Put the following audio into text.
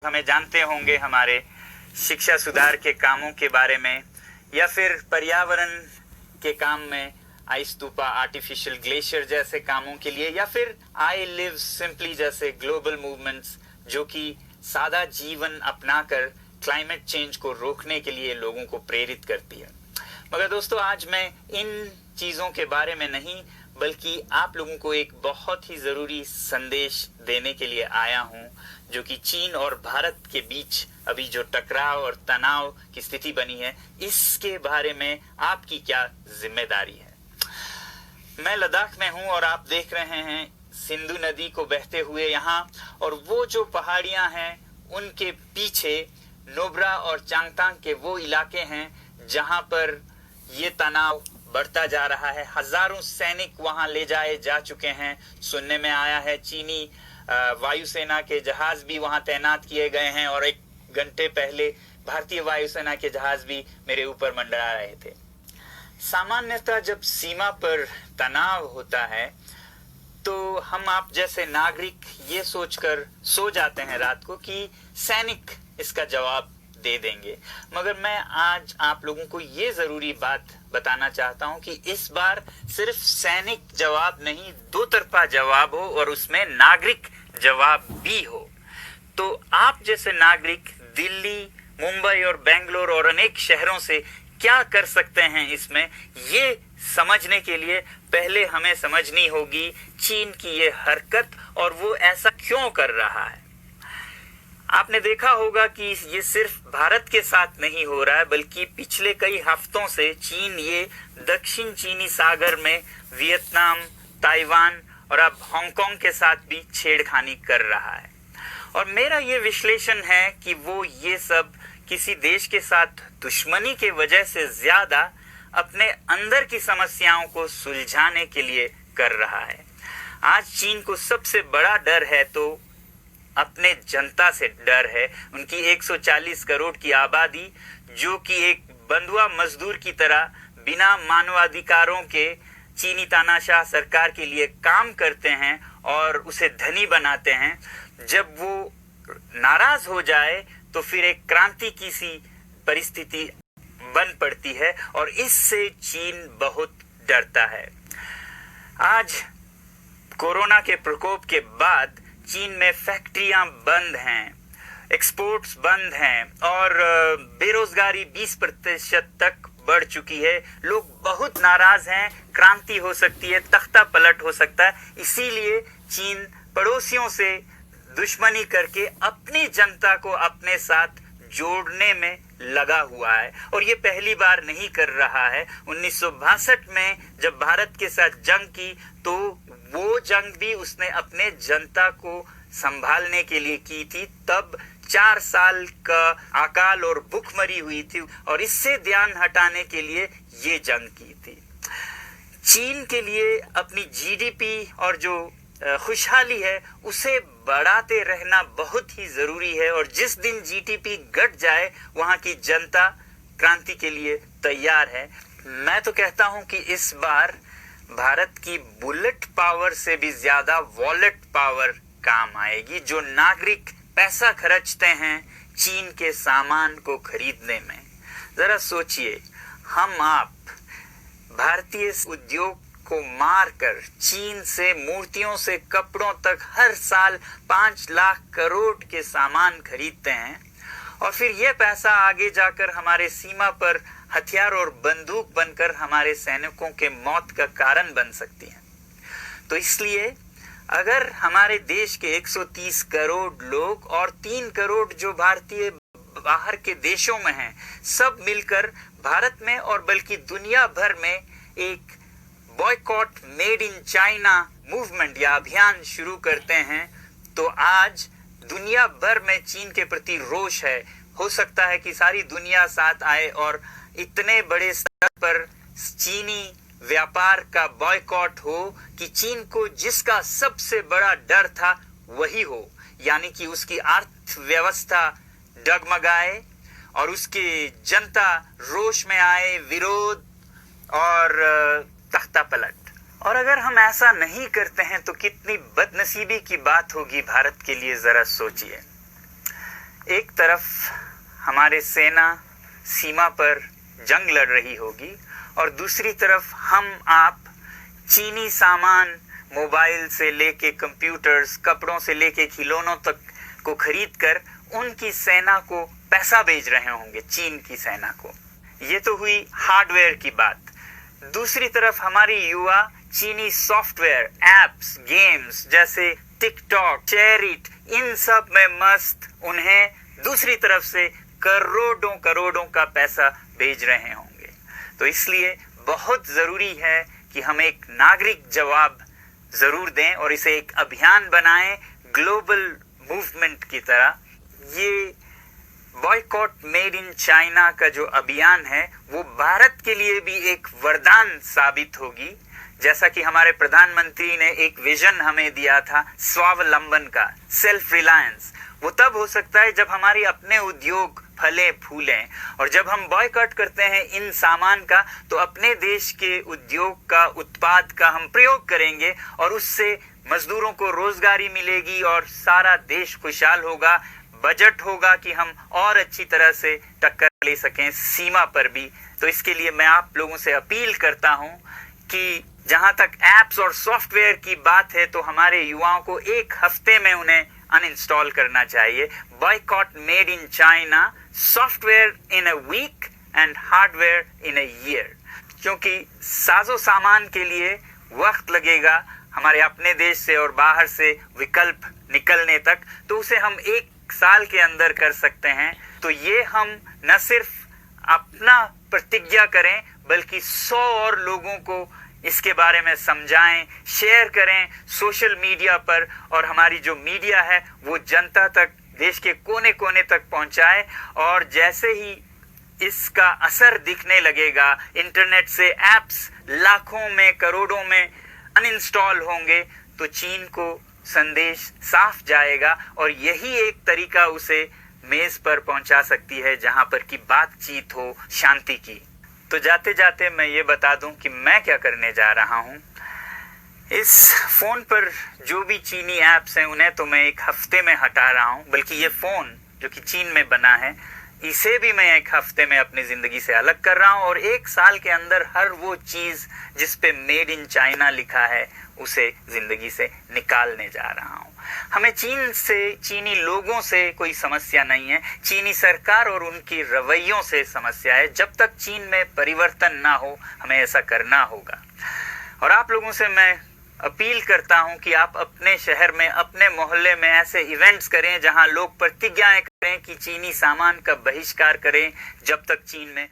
हमें जानते होंगे हमारे शिक्षा सुधार के कामों के बारे में, या फिर पर्यावरण के काम में आइस स्तूपा, आर्टिफिशियल ग्लेशियर जैसे कामों के लिए, या फिर आई लिव सिंपली जैसे ग्लोबल मूवमेंट्स जो कि सादा जीवन अपनाकर क्लाइमेट चेंज को रोकने के लिए लोगों को प्रेरित करती है। मगर दोस्तों, आज मैं इन चीज़ों के बारे में नहीं बल्कि आप लोगों को एक बहुत ही ज़रूरी संदेश देने के लिए आया हूं, जो कि चीन और भारत के बीच अभी जो टकराव और तनाव की स्थिति बनी है, इसके बारे में आपकी क्या जिम्मेदारी है। मैं लद्दाख में हूं और आप देख रहे हैं सिंधु नदी को बहते हुए यहाँ, और वो जो पहाड़ियां हैं उनके पीछे नुब्रा और चांगतांग के वो इलाके हैं जहां पर ये तनाव बढ़ता जा रहा है। हजारों सैनिक वहां ले जाए जा चुके हैं। सुनने में आया है चीनी वायुसेना के जहाज भी वहां तैनात किए गए हैं, और एक घंटे पहले भारतीय वायुसेना के जहाज भी मेरे ऊपर मंडरा रहे थे। सामान्यतः जब सीमा पर तनाव होता है तो हम आप जैसे नागरिक ये सोचकर सो जाते हैं रात को कि सैनिक इसका जवाब दे देंगे। मगर मैं आज आप लोगों को ये जरूरी बात बताना चाहता हूं कि इस बार सिर्फ सैनिक जवाब नहीं, दो तरफा जवाब हो और उसमें नागरिक जवाब भी हो। तो आप जैसे नागरिक दिल्ली, मुंबई और बेंगलोर और अनेक शहरों से क्या कर सकते हैं, इसमें ये समझने के लिए पहले हमें समझनी होगी चीन की ये हरकत और वो ऐसा क्यों कर रहा है। आपने देखा होगा कि ये सिर्फ भारत के साथ नहीं हो रहा है, बल्कि पिछले कई हफ्तों से चीन ये दक्षिण चीनी सागर में वियतनाम, ताइवान और अब हांगकांग के साथ भी छेड़खानी कर रहा है। और मेरा ये विश्लेषण है कि वो ये सब किसी देश के साथ दुश्मनी के वजह से ज्यादा अपने अंदर की समस्याओं को सुलझाने के लिए कर रहा है। आज चीन को सबसे बड़ा डर है तो अपने जनता से डर है। उनकी 140 करोड़ की आबादी जो कि एक बंधुआ मजदूर की तरह बिना मानवाधिकारों के चीनी तानाशाह सरकार के लिए काम करते हैं और उसे धनी बनाते हैं। जब वो नाराज हो जाए तो फिर एक क्रांति की सी परिस्थिति बन पड़ती है, और इससे चीन बहुत डरता है। आज कोरोना के प्रकोप के बाद चीन में फैक्ट्रियां बंद हैं, एक्सपोर्ट्स बंद हैं और बेरोजगारी 20% तक बढ़ चुकी है। लोग बहुत नाराज हैं, क्रांति हो सकती है, तख्ता पलट हो सकता है। इसीलिए चीन पड़ोसियों से दुश्मनी करके अपनी जनता को अपने साथ जोड़ने में लगा हुआ है, और ये पहली बार नहीं कर रहा है। 1962 में जब भारत के साथ जंग की तो वो जंग भी उसने अपने जनता को संभालने के लिए की थी। तब 4 साल का अकाल और भूखमरी हुई थी, और इससे ध्यान हटाने के लिए ये जंग की थी। चीन के लिए अपनी जीडीपी और जो खुशहाली है उसे बढ़ाते रहना बहुत ही जरूरी है, और जिस दिन जीडीपी घट जाए वहां की जनता क्रांति के लिए तैयार है। मैं तो कहता हूं कि इस बार भारत की बुलेट पावर से भी ज्यादा वॉलेट पावर काम आएगी। जो नागरिक पैसा खर्चते हैं चीन के सामान को खरीदने में, जरा सोचिए, हम आप भारतीय उद्योग को मारकर चीन से मूर्तियों से कपड़ों तक हर साल 5 लाख करोड़ के सामान खरीदते हैं, और फिर यह पैसा आगे जाकर हमारे सीमा पर हथियार और बंदूक बनकर हमारे सैनिकों के मौत का कारण बन सकती है। तो इसलिए अगर हमारे देश के 130 करोड़ लोग और 3 करोड़ जो भारतीय बाहर के देशों में हैं, सब मिलकर भारत में और बल्कि दुनिया भर में एक boycott made in China movement या अभियान शुरू करते हैं, तो आज दुनिया भर में चीन के प्रति रोष है। हो सकता है कि सारी दुनिया साथ आए और इतने बड़े स्तर पर चीनी व्यापार का बॉयकॉट हो कि चीन को जिसका सबसे बड़ा डर था वही हो, यानी कि उसकी अर्थव्यवस्था डगमगाए और उसकी जनता रोष में आए, विरोध और तख्ता पलट। और अगर हम ऐसा नहीं करते हैं तो कितनी बदनसीबी की बात होगी भारत के लिए, जरा सोचिए। एक तरफ हमारे सेना सीमा पर जंग लड़ रही होगी और दूसरी तरफ हम आप चीनी सामान, मोबाइल से लेके कंप्यूटर्स, कपड़ों से लेके खिलौनों तक को खरीद कर उनकी सेना को पैसा भेज रहे होंगे, चीन की सेना को। ये तो हुई हार्डवेयर की बात। दूसरी तरफ हमारी युवा चीनी सॉफ्टवेयर, एप्स, गेम्स जैसे टिकटॉक, शेयरिट, इन सब में मस्त, उन्हें दूसरी तरफ से करोड़ों करोड़ों का पैसा भेज रहे होंगे। तो इसलिए बहुत जरूरी है कि हम एक नागरिक जवाब जरूर दें और इसे एक अभियान बनाएं, ग्लोबल मूवमेंट की तरह। ये बॉयकॉट मेड इन चाइना का जो अभियान है वो भारत के लिए भी एक वरदान साबित होगी। जैसा कि हमारे प्रधानमंत्री ने एक विजन हमें दिया था स्वावलंबन का, सेल्फ रिलायंस, वो तब हो सकता है जब हमारे अपने उद्योग फले फूलें। और जब हम बॉयकॉट करते हैं इन सामान का तो अपने देश के उद्योग का, उत्पाद का हम प्रयोग करेंगे और उससे मजदूरों को रोजगारी मिलेगी और सारा देश खुशहाल होगा। बजट होगा कि हम और अच्छी तरह से टक्कर ले सकें सीमा पर भी। तो इसके लिए मैं आप लोगों से अपील करता हूं कि जहां तक एप्स और सॉफ्टवेयर की बात है तो हमारे युवाओं को एक हफ्ते में उन्हें अनइंस्टॉल करना चाहिए। Boycott made in China, software in a week and hardware in a year. क्योंकि साजो सामान के लिए वक्त लगेगा हमारे अपने देश से और बाहर से विकल्प निकलने तक, तो उसे हम एक साल के अंदर कर सकते हैं। तो ये हम न सिर्फ अपना प्रतिज्ञा करें बल्कि 100 और लोगों को इसके बारे में समझाएं, शेयर करें सोशल मीडिया पर, और हमारी जो मीडिया है वो जनता तक, देश के कोने कोने तक पहुंचाए। और जैसे ही इसका असर दिखने लगेगा, इंटरनेट से एप्स लाखों में, करोड़ों में अनइंस्टॉल होंगे, तो चीन को संदेश साफ जाएगा और यही एक तरीका उसे मेज पर पहुंचा सकती है जहां पर की बातचीत हो शांति की। तो जाते जाते मैं ये बता दूं कि मैं क्या करने जा रहा हूं। इस फोन पर जो भी चीनी ऐप्स हैं उन्हें तो मैं एक हफ्ते में हटा रहा हूं, बल्कि ये फोन जो कि चीन में बना है इसे भी मैं एक हफ्ते में अपनी जिंदगी से अलग कर रहा हूं और एक साल के अंदर हर वो चीज जिस पे मेड इन चाइना लिखा है उसे जिंदगी से निकालने जा रहा हूं। हमें चीन से, चीनी लोगों से कोई समस्या नहीं है, चीनी सरकार और उनकी रवैयों से समस्या है। जब तक चीन में परिवर्तन ना हो हमें ऐसा करना होगा। और आप लोगों से मैं अपील करता हूं कि आप अपने शहर में, अपने मोहल्ले में ऐसे इवेंट्स करें जहां लोग प्रतिज्ञाएं करें कि चीनी सामान का बहिष्कार करें जब तक चीन में